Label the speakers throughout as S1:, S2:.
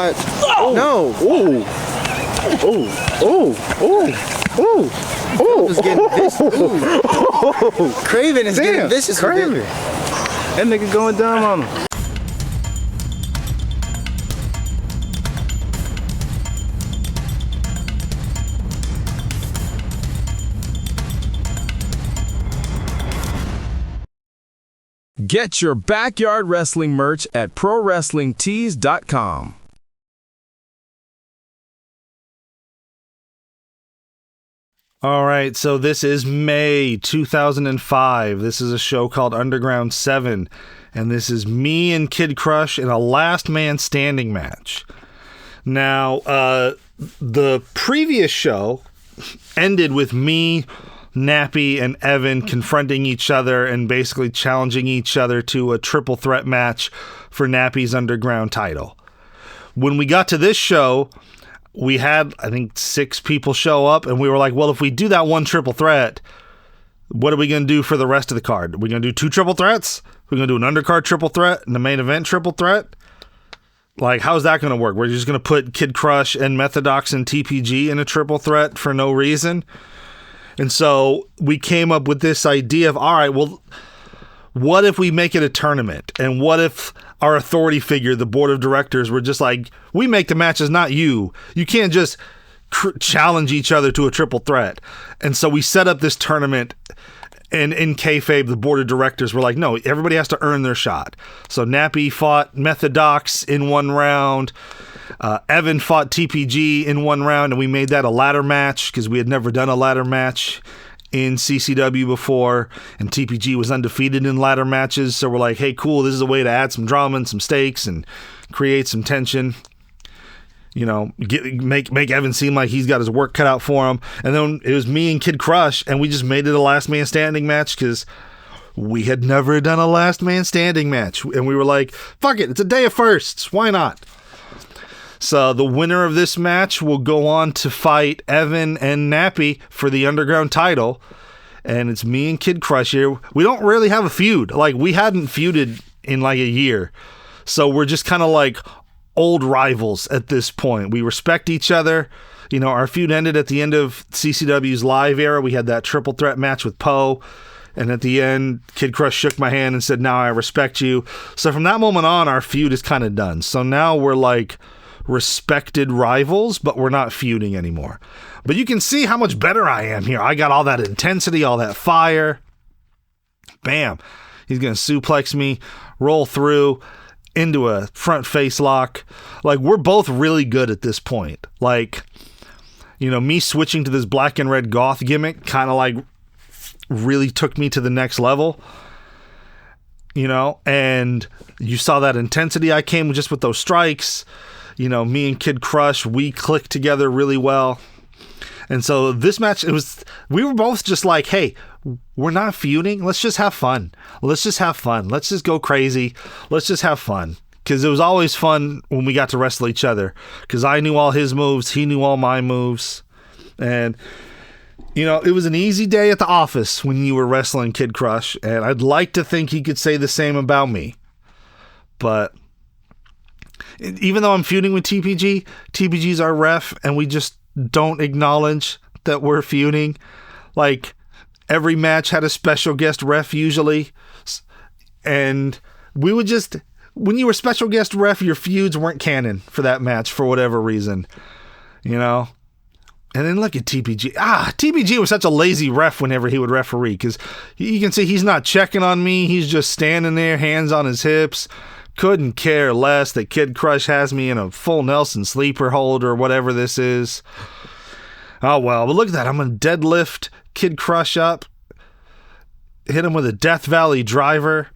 S1: No.
S2: Ooh. Ooh. Ooh. Ooh. Ooh. Ooh.
S1: Is getting vicious. Ooh. Craven is getting vicious.
S2: Craven. That nigga going down on him.
S3: Get your backyard wrestling merch at ProWrestlingTees.com.
S4: All right, so this is May 2005. This is a show called Underground 7, and this is me and Kid Crush in a last man standing match. Now, the previous show ended with me, Nappy, and Evan confronting each other and basically challenging each other to a triple threat match for Nappy's Underground title. When we got to this show, we had, I think, 6 people show up, and we were like, well, if we do that one triple threat, what are we going to do for the rest of the card? Are we going to do 2 triple threats? We're going to do an undercard triple threat and the main event triple threat? Like, how's that going to work? We're just going to put Kid Crush and Methodox and TPG in a triple threat for no reason? And so we came up with this idea of, all right, well, what if we make it a tournament? And what if our authority figure, the board of directors, were just like, we make the matches, not you. You can't just challenge each other to a triple threat. And so we set up this tournament, and in kayfabe, the board of directors were like, no, everybody has to earn their shot. So Nappy fought Methodox in one round. Evan fought TPG in one round, and we made that a ladder match because we had never done a ladder match in CCW before, and TPG was undefeated in ladder matches, so we're like, hey, cool, this is a way to add some drama and some stakes and create some tension, you know, make Evan seem like he's got his work cut out for him. And then it was me and Kid Crush, and we just made it a last man standing match because we had never done a last man standing match, and we were like, fuck it, it's a day of firsts, why not? So the winner of this match will go on to fight Evan and Nappy for the Underground title. And it's me and Kid Crush here. We don't really have a feud. Like, we hadn't feuded in like a year. So we're just kind of like old rivals at this point. We respect each other. You know, our feud ended at the end of CCW's live era. We had that triple threat match with Poe. And at the end, Kid Crush shook my hand and said, now I respect you. So from that moment on, our feud is kind of done. So now we're like respected rivals, but we're not feuding anymore. But you can see how much better I am here. I got all that intensity, all that fire. Bam. He's going to suplex me, roll through into a front face lock. Like, we're both really good at this point. Like, you know, me switching to this black and red goth gimmick kind of like really took me to the next level. You know, and you saw that intensity I came just with those strikes. You know, me and Kid Crush, we clicked together really well. And so this match, we were both just like, hey, we're not feuding. Let's just have fun. Let's just have fun. Let's just go crazy. Let's just have fun. Because it was always fun when we got to wrestle each other. Because I knew all his moves. He knew all my moves. And, you know, it was an easy day at the office when you were wrestling Kid Crush. And I'd like to think he could say the same about me. But even though I'm feuding with TPG, TPG's our ref, and we just don't acknowledge that we're feuding. Like, every match had a special guest ref usually, and we would just, when you were special guest ref, your feuds weren't canon for that match for whatever reason, you know? And then look at TPG. TPG was such a lazy ref whenever he would referee, because you can see he's not checking on me, he's just standing there, hands on his hips. Couldn't care less that Kid Crush has me in a full Nelson sleeper hold or whatever this is. Oh, well, but look at that. I'm going to deadlift Kid Crush up. Hit him with a Death Valley driver.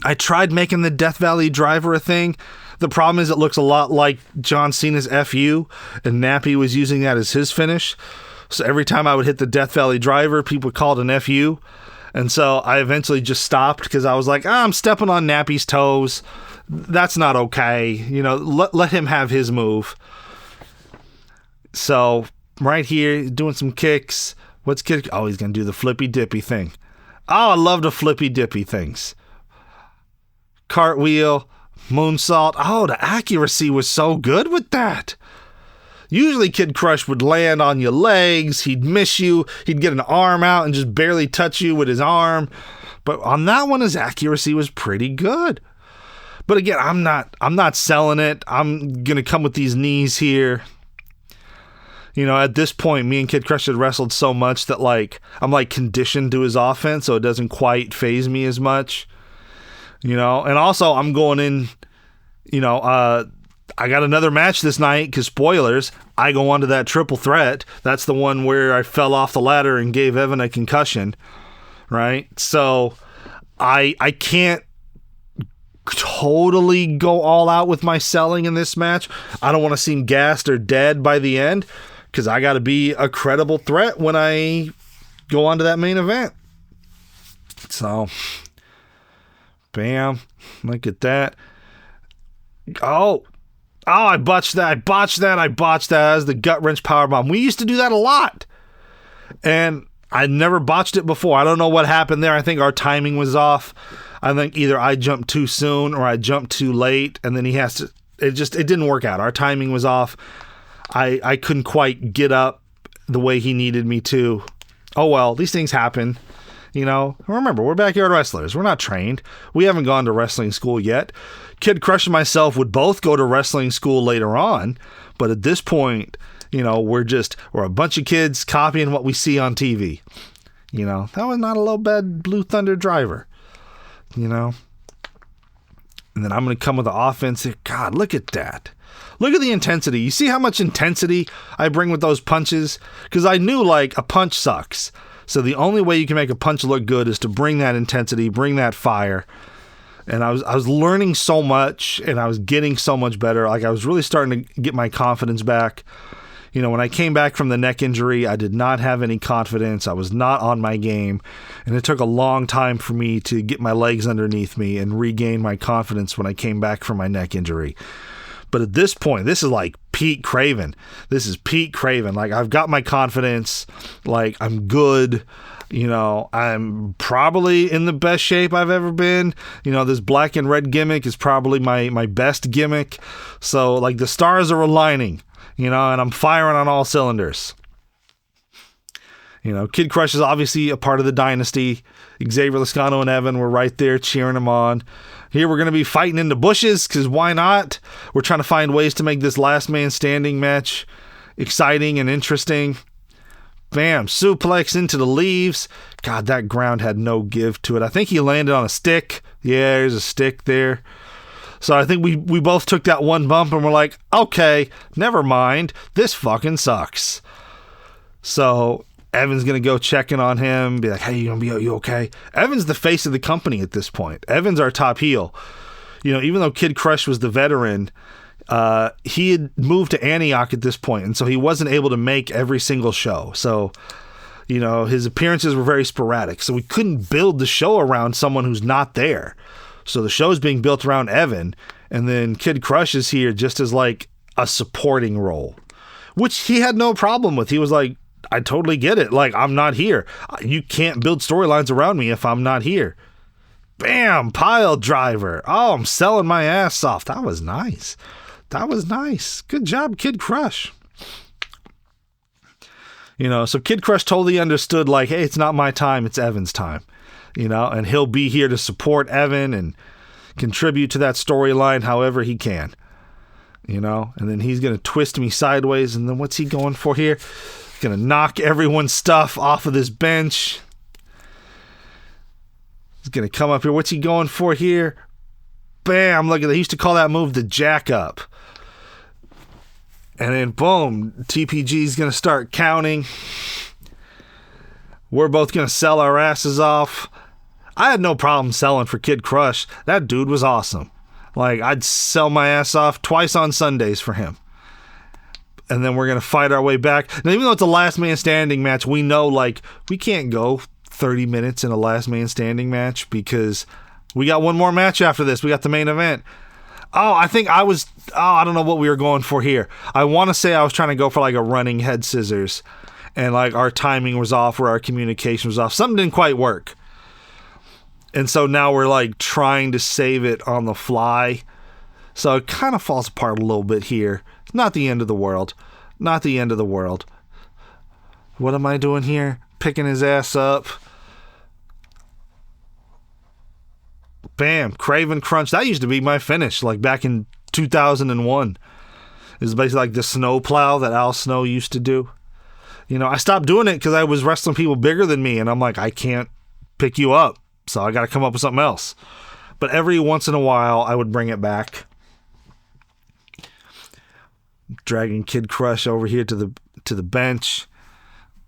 S4: I tried making the Death Valley driver a thing. The problem is it looks a lot like John Cena's FU, and Nappy was using that as his finish. So every time I would hit the Death Valley driver, people would call it an FU. And so I eventually just stopped because I was like, I'm stepping on Nappy's toes. That's not okay. You know, let him have his move. So right here, doing some kicks. What's Kid? Oh, he's going to do the flippy dippy thing. Oh, I love the flippy dippy things. Cartwheel, Moonsault. Oh, the accuracy was so good with that. Usually Kid Crush would land on your legs, he'd miss you, he'd get an arm out and just barely touch you with his arm. But on that one, his accuracy was pretty good. But again, I'm not selling it. I'm going to come with these knees here. You know, at this point, me and Kid Crush had wrestled so much that, like, I'm, like, conditioned to his offense, so it doesn't quite faze me as much. You know, and also I'm going in, you know, I got another match this night, because spoilers, I go on to that triple threat. That's the one where I fell off the ladder and gave Evan a concussion, right? So I can't totally go all out with my selling in this match. I don't want to seem gassed or dead by the end, because I got to be a credible threat when I go on to that main event. So, bam, look at that. Oh, I botched that. That was the gut wrench powerbomb. We used to do that a lot, and I never botched it before. I don't know what happened there. I think our timing was off. I think either I jumped too soon or I jumped too late, and then he has to. It didn't work out. Our timing was off. I couldn't quite get up the way he needed me to. Oh well, these things happen. You know, remember, we're backyard wrestlers. We're not trained. We haven't gone to wrestling school yet. Kid Crush and myself would both go to wrestling school later on, but at this point, you know, we're a bunch of kids copying what we see on TV. You know, that was not a low bed Blue Thunder driver. You know, and then I'm going to come with the offense here. God, look at that. Look at the intensity. You see how much intensity I bring with those punches? Because I knew, like, a punch sucks. So the only way you can make a punch look good is to bring that intensity, bring that fire. And I was learning so much, and I was getting so much better. Like, I was really starting to get my confidence back. You know, when I came back from the neck injury, I did not have any confidence. I was not on my game. And it took a long time for me to get my legs underneath me and regain my confidence when I came back from my neck injury. But at this point, this is like Pete Craven. This is Pete Craven. Like, I've got my confidence. Like, I'm good. You know, I'm probably in the best shape I've ever been. You know, this black and red gimmick is probably my best gimmick. So, like, the stars are aligning, you know, and I'm firing on all cylinders. You know, Kid Crush is obviously a part of the dynasty. Xavier Lascano and Evan were right there cheering him on. Here we're going to be fighting in the bushes, because why not? We're trying to find ways to make this last man standing match exciting and interesting. Bam, suplex into the leaves. God, that ground had no give to it. I think he landed on a stick. Yeah, there's a stick there. So I think we both took that one bump and we're like, okay, never mind. This fucking sucks. So Evan's going to go check in on him, be like, hey, you okay? Evan's the face of the company at this point. Evan's our top heel. You know, even though Kid Crush was the veteran, he had moved to Antioch at this point, and so he wasn't able to make every single show. So, you know, his appearances were very sporadic. So we couldn't build the show around someone who's not there. So the show's being built around Evan, and then Kid Crush is here just as like a supporting role, which he had no problem with. He was like, I totally get it. Like, I'm not here. You can't build storylines around me if I'm not here. Bam, pile driver. Oh, I'm selling my ass off. That was nice. That was nice. Good job, Kid Crush. You know, so Kid Crush totally understood, like, hey, it's not my time, it's Evan's time. You know, and he'll be here to support Evan and contribute to that storyline however he can. You know, and then he's going to twist me sideways, and then what's he going for here? Going to knock everyone's stuff off of this bench. He's going to come up here. What's he going for here? Bam, look at that. He used to call that move the jack up. And then, boom, TPG's going to start counting. We're both going to sell our asses off. I had no problem selling for Kid Crush. That dude was awesome. Like, I'd sell my ass off twice on Sundays for him. And then we're going to fight our way back. And even though it's a last man standing match, we know, like, we can't go 30 minutes in a last man standing match because we got one more match after this. We got the main event. I don't know what we were going for here. I want to say I was trying to go for like a running head scissors, and like our timing was off or our communication was off. Something didn't quite work. And so now we're like trying to save it on the fly. So it kind of falls apart a little bit here. Not the end of the world. Not the end of the world. What am I doing here? Picking his ass up. Bam. Craven Crunch. That used to be my finish, like back in 2001. It was basically like the snow plow that Al Snow used to do. You know, I stopped doing it because I was wrestling people bigger than me, and I'm like, I can't pick you up, so I got to come up with something else. But every once in a while, I would bring it back. Dragging Kid Crush over here to the bench.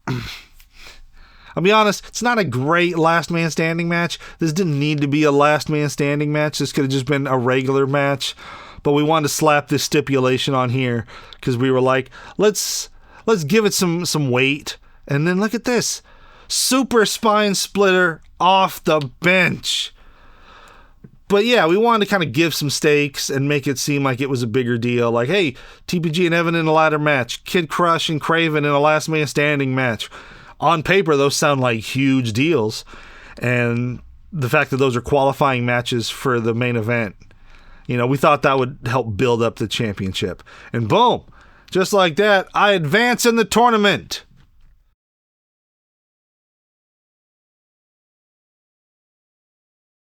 S4: I'll be honest, it's not a great last man standing match. This didn't need to be a last man standing match. This could have just been a regular match. But we wanted to slap this stipulation on here because we were like, let's give it some weight. And then look at this. Super spine splitter off the bench. But yeah, we wanted to kind of give some stakes and make it seem like it was a bigger deal. Like, hey, TPG and Evan in a ladder match. Kid Crush and Craven in a last man standing match. On paper, those sound like huge deals. And the fact that those are qualifying matches for the main event, you know, we thought that would help build up the championship. And boom, just like that, I advance in the tournament.